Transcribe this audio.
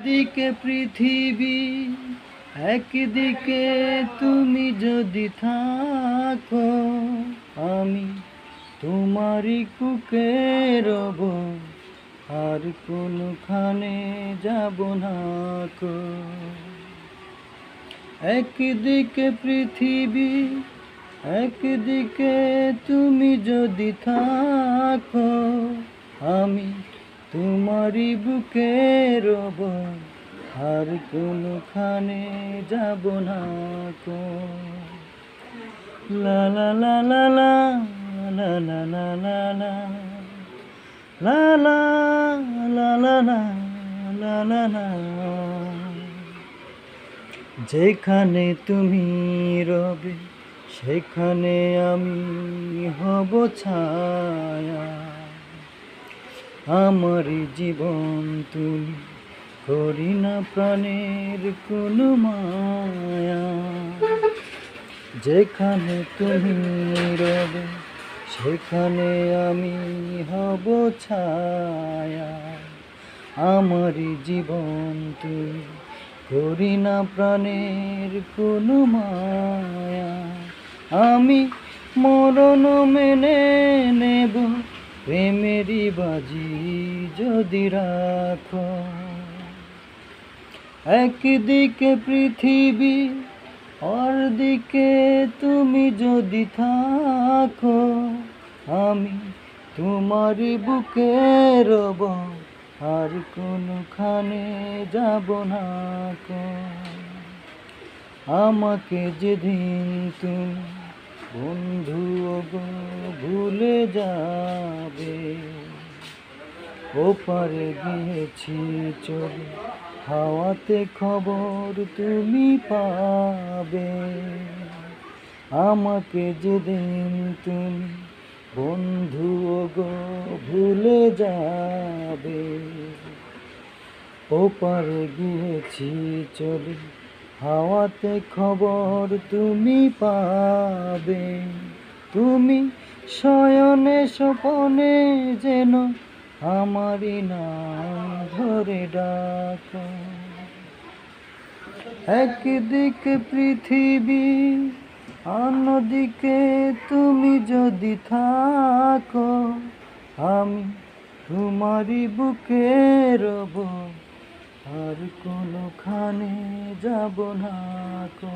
একদিকে পৃথিবী, একদিকে তুমি যদি থাকো, আমি তোমারই কুকে রব, আর কোনখানে যাব না কো। একদিকে পৃথিবী, একদিকে তুমি যদি থাকো, আমি তোমারই বুকে রব, আর কোনখানে যাব না কো। লা লা লা লা লা লা লা লা লা লা লা লা লা লা লা লা লা। যেখানে তুমি রবে সেখানে আমি হব ছায়া, আমার জীবন তুমি করি না প্রাণের কোনো মায়া। যেখানে তুমি রবে সেখানে আমি হব ছায়া, আমার জীবন তুমি করি না প্রাণের কোনো মায়া। আমি মরণ মেনে নেব প্রেমেরই বাজি যদি রাখো। একদিকে পৃথিবী, অন্যদিকে তুমি যদি থাকো, আমি তোমারই বুকে রব, আর কোনখানে যাব না কো। আমাকে যেদিন তুমি বন্ধু গো ভুলে যাবে, ওপারে গিয়েছি চলে হাওয়াতে খবর তুমি পাবে। আমাকে যেদিন তুমি বন্ধু গো ভুলে যাবে, ওপারে গিয়েছি চলে হাওয়াতে খবর তুমি পাবে। তুমি শয়নে স্বপনে যেন আমারই নাম ধরে ডাকো। একদিকে পৃথিবী, অন্যদিকে তুমি যদি থাকো, আমি তোমারই বুকে রব, আর কোনখানে যাব না কো।